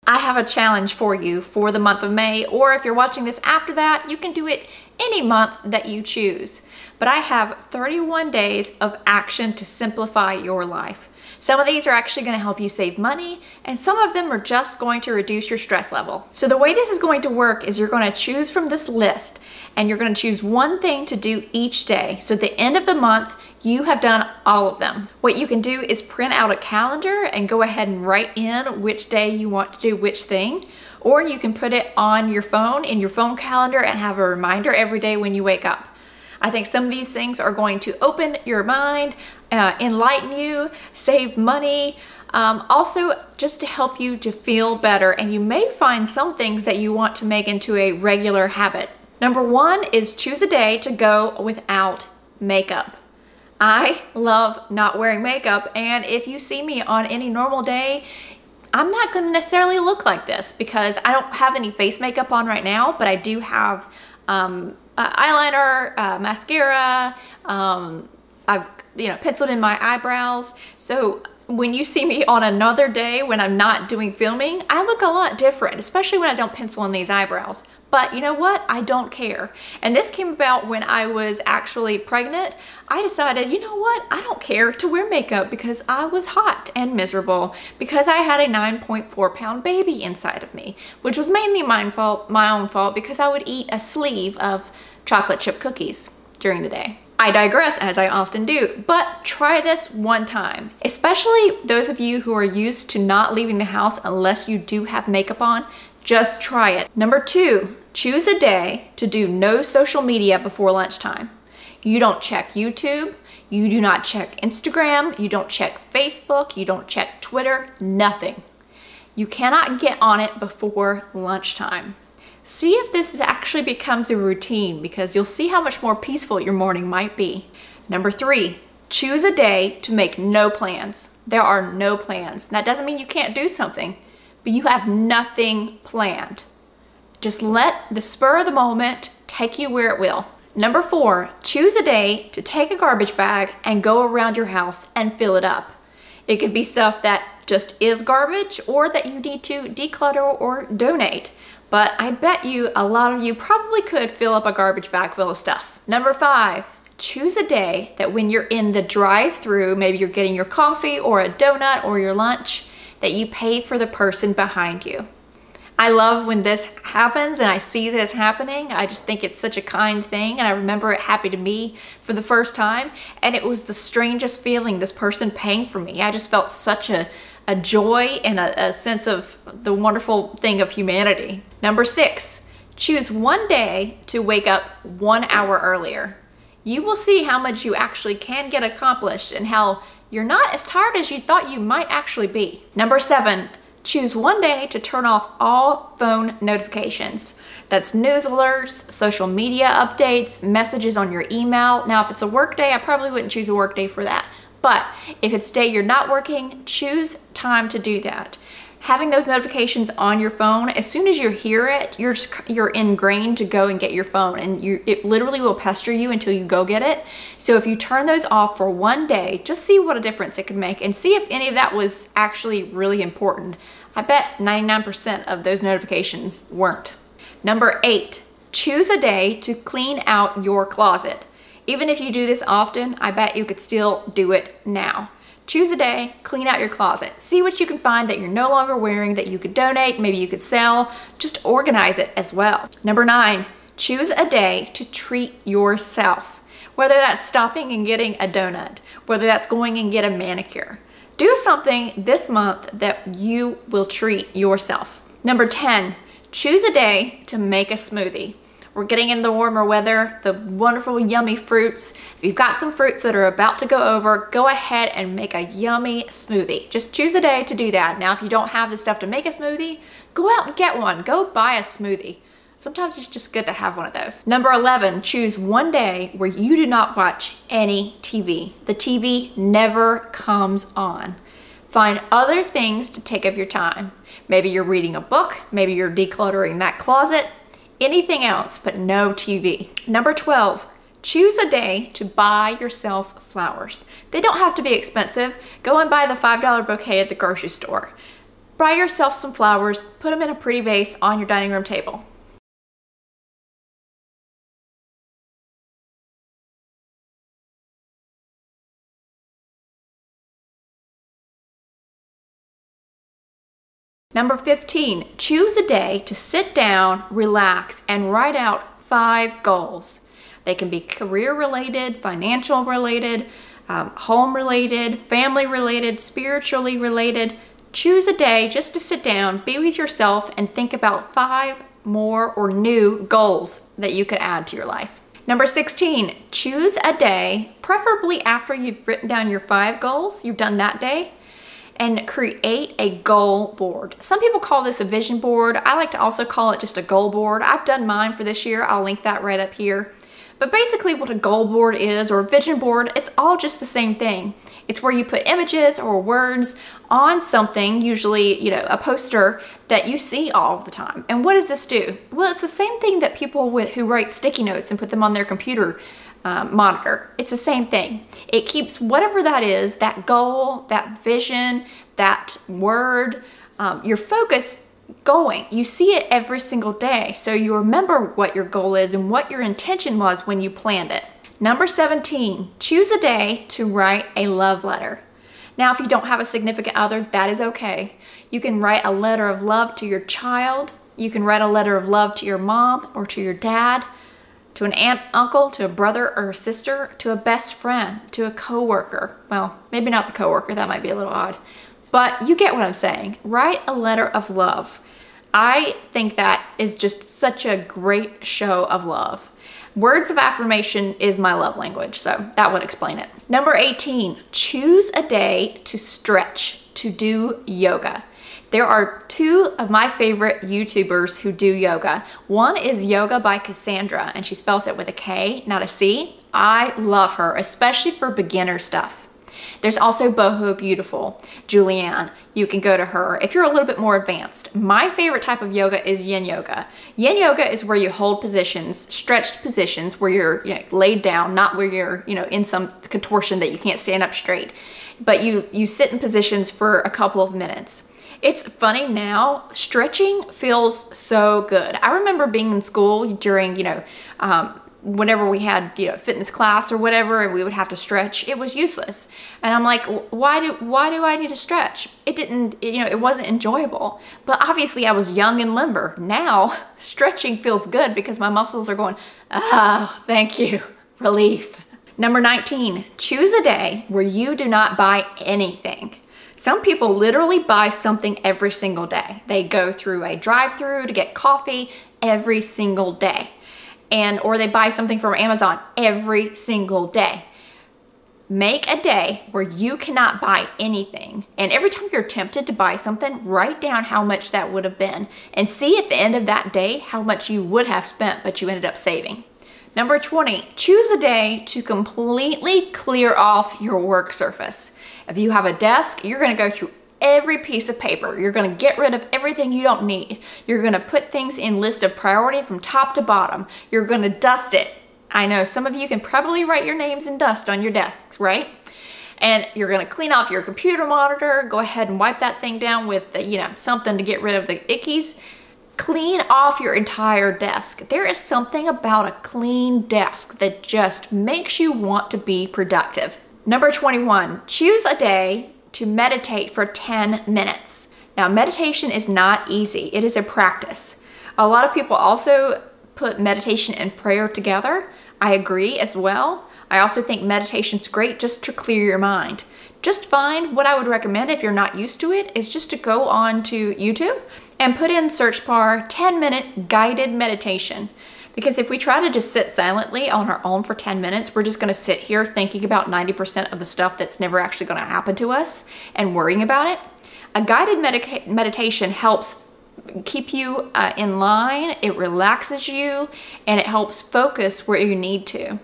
I have a challenge for you for the month of May, or if you're watching this after that, you can do it any month that you choose. But I have 31 days of action to simplify your life. Some of these are actually going to help you save money, and some of them are just going to reduce your stress level. So the way this is going to work is you're going to choose from this list, and you're going to choose one thing to do each day. So at the end of the month, you have done all of them. What you can do is print out a calendar and go ahead and write in which day you want to do which thing, or you can put it on your phone in your phone calendar and have a reminder every day when you wake up. I think some of these things are going to open your mind, enlighten you, save money, also just to help you to feel better. And you may find some things that you want to make into a regular habit. Number one is choose a day to go without makeup. I love not wearing makeup, and if you see me on any normal day, I'm not going to necessarily look like this because I don't have any face makeup on right now, but I do have eyeliner, mascara, I've penciled in my eyebrows. So when you see me on another day when I'm not doing filming, I look a lot different, especially when I don't pencil in these eyebrows. But you know what? I don't care. And this came about when I was actually pregnant. I decided, you know what? I don't care to wear makeup because I was hot and miserable because I had a 9.4-pound baby inside of me, which was mainly my own fault because I would eat a sleeve of chocolate chip cookies during the day. I digress, as I often do, but try this one time. Especially those of you who are used to not leaving the house unless you do have makeup on, just try it. Number two, choose a day to do no social media before lunchtime. You don't check YouTube, you do not check Instagram, you don't check Facebook, you don't check Twitter, nothing. You cannot get on it before lunchtime. See if this actually becomes a routine because you'll see how much more peaceful your morning might be. Number three, choose a day to make no plans. There are no plans. That doesn't mean you can't do something, but you have nothing planned. Just let the spur of the moment take you where it will. Number four, choose a day to take a garbage bag and go around your house and fill it up. It could be stuff that just is garbage or that you need to declutter or donate. But I bet you a lot of you probably could fill up a garbage bag full of stuff. Number five, choose a day that when you're in the drive-thru, maybe you're getting your coffee or a donut or your lunch, that you pay for the person behind you. I love when this happens and I see this happening. I just think it's such a kind thing, and I remember it happened to me for the first time, and it was the strangest feeling, this person paying for me. I just felt such a joy and a sense of the wonderful thing of humanity. Number six, choose one day to wake up 1 hour earlier. You will see how much you actually can get accomplished and how you're not as tired as you thought you might actually be. Number seven, choose one day to turn off all phone notifications. That's news alerts, social media updates, messages on your email. Now, if it's a work day, I probably wouldn't choose a work day for that. But if it's a day you're not working, choose time to do that. Having those notifications on your phone, as soon as you hear it, you're ingrained to go and get your phone, and it literally will pester you until you go get it. So if you turn those off for one day, just see what a difference it could make and see if any of that was actually really important. I bet 99% of those notifications weren't. Number eight, choose a day to clean out your closet. Even if you do this often, I bet you could still do it now. Choose a day, clean out your closet. See what you can find that you're no longer wearing that you could donate, maybe you could sell. Just organize it as well. Number nine, choose a day to treat yourself. Whether that's stopping and getting a donut, whether that's going and get a manicure. Do something this month that you will treat yourself. Number 10, choose a day to make a smoothie. We're getting in the warmer weather, the wonderful yummy fruits. If you've got some fruits that are about to go over, go ahead and make a yummy smoothie. Just choose a day to do that. Now, if you don't have the stuff to make a smoothie, go out and get one. Go buy a smoothie. Sometimes it's just good to have one of those. Number 11, choose one day where you do not watch any TV. The TV never comes on. Find other things to take up your time. Maybe you're reading a book, maybe you're decluttering that closet, anything else, but no TV. Number 12, choose a day to buy yourself flowers. They don't have to be expensive. Go and buy the $5 bouquet at the grocery store. Buy yourself some flowers, put them in a pretty vase on your dining room table. Number 15, choose a day to sit down, relax, and write out 5 goals. They can be career related, financial related, home related, family related, spiritually related. Choose a day just to sit down, be with yourself, and think about 5 more or new goals that you could add to your life. Number 16, choose a day, preferably after you've written down your 5 goals you've done that day, and create a goal board. Some people call this a vision board. I like to also call it just a goal board. I've done mine for this year. I'll link that right up here. But basically what a goal board is, or a vision board, it's all just the same thing. It's where you put images or words on something, usually, a poster that you see all of the time. And what does this do? Well, it's the same thing that people who write sticky notes and put them on their computer monitor. It's the same thing. It keeps whatever that is, that goal, that vision, that word, your focus going. You see it every single day, so you remember what your goal is and what your intention was when you planned it. Number 17, choose a day to write a love letter. Now, if you don't have a significant other, that is okay. You can write a letter of love to your child. You can write a letter of love to your mom or to your dad, to an aunt, uncle, to a brother or a sister, to a best friend, to a coworker. Well, maybe not the coworker, that might be a little odd. But you get what I'm saying. Write a letter of love. I think that is just such a great show of love. Words of affirmation is my love language, so that would explain it. Number 18, choose a day to stretch, to do yoga. There are 2 of my favorite YouTubers who do yoga. One is Yoga by Cassandra, and she spells it with a K, not a C. I love her, especially for beginner stuff. There's also Boho Beautiful, Julianne. You can go to her if you're a little bit more advanced. My favorite type of yoga is yin yoga. Yin yoga is where you hold positions, stretched positions, where you're laid down, not where you're in some contortion that you can't stand up straight. But you sit in positions for a couple of minutes. It's funny now, stretching feels so good. I remember being in school during, whenever we had fitness class or whatever, and we would have to stretch, it was useless. And I'm like, why do I need to stretch? It wasn't enjoyable. But obviously I was young and limber. Now stretching feels good because my muscles are going, oh, thank you, relief. Number 19, choose a day where you do not buy anything. Some people literally buy something every single day. They go through a drive-through to get coffee every single day. Or they buy something from Amazon every single day. Make a day where you cannot buy anything. And every time you're tempted to buy something, write down how much that would have been. And see at the end of that day how much you would have spent, but you ended up saving. Number 20, choose a day to completely clear off your work surface. If you have a desk, you're going to go through every piece of paper. You're going to get rid of everything you don't need. You're going to put things in list of priority from top to bottom. You're going to dust it. I know some of you can probably write your names in dust on your desks, right? And you're going to clean off your computer monitor. Go ahead and wipe that thing down with something to get rid of the ickies. Clean off your entire desk. There is something about a clean desk that just makes you want to be productive. Number 21, choose a day to meditate for 10 minutes. Now, meditation is not easy. It is a practice. A lot of people also put meditation and prayer together. I agree as well. I also think meditation's great just to clear your mind. Just find, what I would recommend if you're not used to it, is just to go on to YouTube and put in search bar 10-minute guided meditation. Because if we try to just sit silently on our own for 10 minutes, we're just going to sit here thinking about 90% of the stuff that's never actually going to happen to us and worrying about it. A guided meditation helps keep you in line, it relaxes you, and it helps focus where you need to.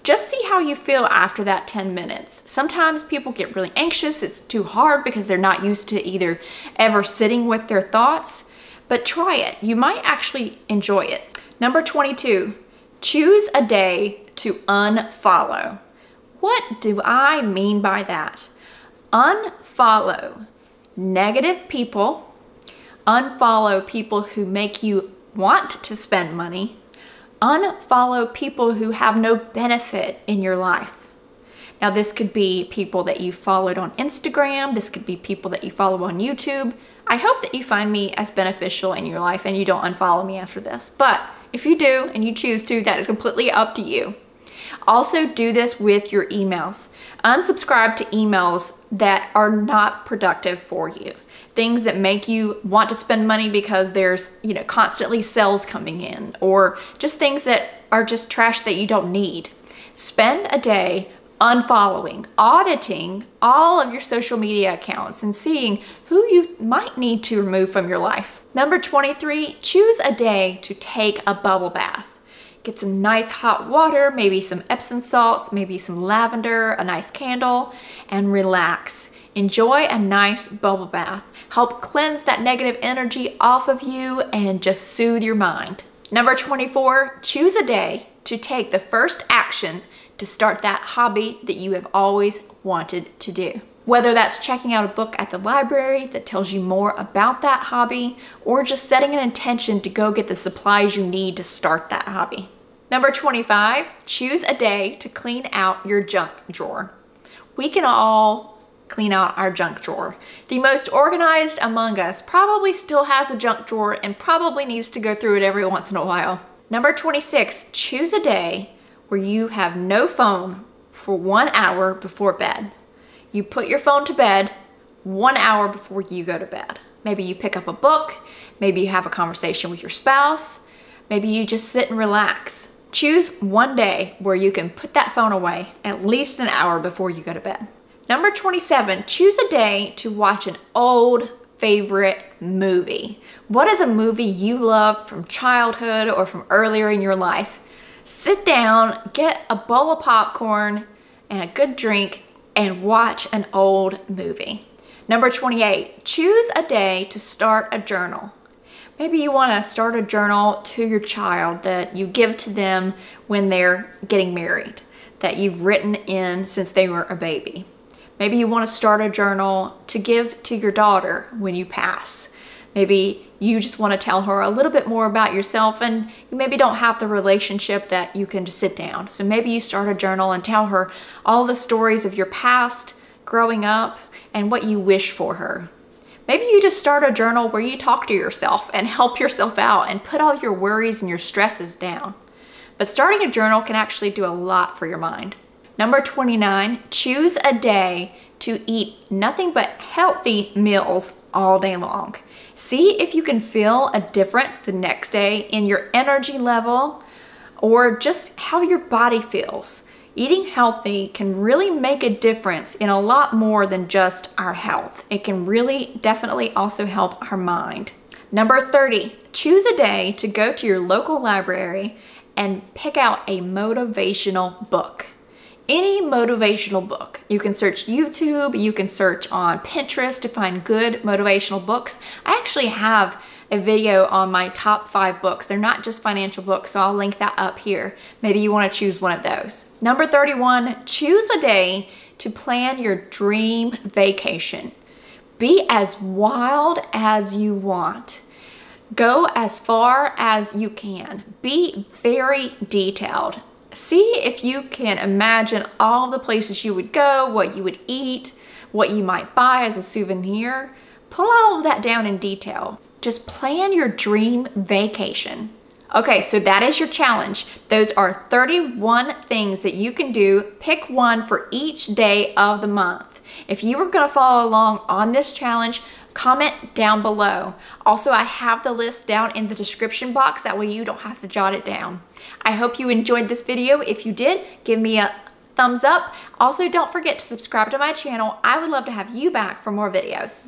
Just see how you feel after that 10 minutes. Sometimes people get really anxious, it's too hard because they're not used to either ever sitting with their thoughts, but try it. You might actually enjoy it. Number 22, choose a day to unfollow. What do I mean by that? Unfollow negative people, Unfollow people who make you want to spend money. Unfollow people who have no benefit in your life. Now, this could be people that you followed on Instagram. This could be people that you follow on YouTube. I hope that you find me as beneficial in your life and you don't unfollow me after this. But if you do and you choose to, that is completely up to you. Also, do this with your emails. Unsubscribe to emails that are not productive for you. Things that make you want to spend money because there's, constantly sales coming in, or just things that are just trash that you don't need. Spend a day unfollowing, auditing all of your social media accounts and seeing who you might need to remove from your life. Number 23, choose a day to take a bubble bath. Get some nice hot water, maybe some Epsom salts, maybe some lavender, a nice candle, and relax. Enjoy a nice bubble bath. Help cleanse that negative energy off of you and just soothe your mind. Number 24, choose a day to take the first action to start that hobby that you have always wanted to do. Whether that's checking out a book at the library that tells you more about that hobby, or just setting an intention to go get the supplies you need to start that hobby. Number 25, choose a day to clean out your junk drawer. We can all clean out our junk drawer. The most organized among us probably still has a junk drawer and probably needs to go through it every once in a while. Number 26, choose a day where you have no phone for 1 hour before bed. You put your phone to bed 1 hour before you go to bed. Maybe you pick up a book, maybe you have a conversation with your spouse, maybe you just sit and relax. Choose one day where you can put that phone away at least an hour before you go to bed. Number 27, choose a day to watch an old favorite movie. What is a movie you loved from childhood or from earlier in your life? Sit down, get a bowl of popcorn and a good drink, and watch an old movie. Number 28, choose a day to start a journal. Maybe you want to start a journal to your child that you give to them when they're getting married, that you've written in since they were a baby. Maybe you want to start a journal to give to your daughter when you pass. Maybe you just want to tell her a little bit more about yourself and you maybe don't have the relationship that you can just sit down. So maybe you start a journal and tell her all the stories of your past, growing up, and what you wish for her. Maybe you just start a journal where you talk to yourself and help yourself out and put all your worries and your stresses down. But starting a journal can actually do a lot for your mind. Number 29, choose a day to eat nothing but healthy meals all day long. See if you can feel a difference the next day in your energy level or just how your body feels. Eating healthy can really make a difference in a lot more than just our health. It can really definitely also help our mind. Number 30, choose a day to go to your local library and pick out a motivational book. Any motivational book. You can search YouTube, you can search on Pinterest to find good motivational books. I actually have a video on my top 5 books. They're not just financial books, so I'll link that up here. Maybe you want to choose one of those. Number 31, choose a day to plan your dream vacation. Be as wild as you want. Go as far as you can. Be very detailed. See if you can imagine all the places you would go, what you would eat, what you might buy as a souvenir. Pull all of that down in detail. Just plan your dream vacation. Okay, so that is your challenge. Those are 31 things that you can do. Pick one for each day of the month. If you were gonna follow along on this challenge, comment down below. Also, I have the list down in the description box. That way you don't have to jot it down. I hope you enjoyed this video. If you did, give me a thumbs up. Also, don't forget to subscribe to my channel. I would love to have you back for more videos.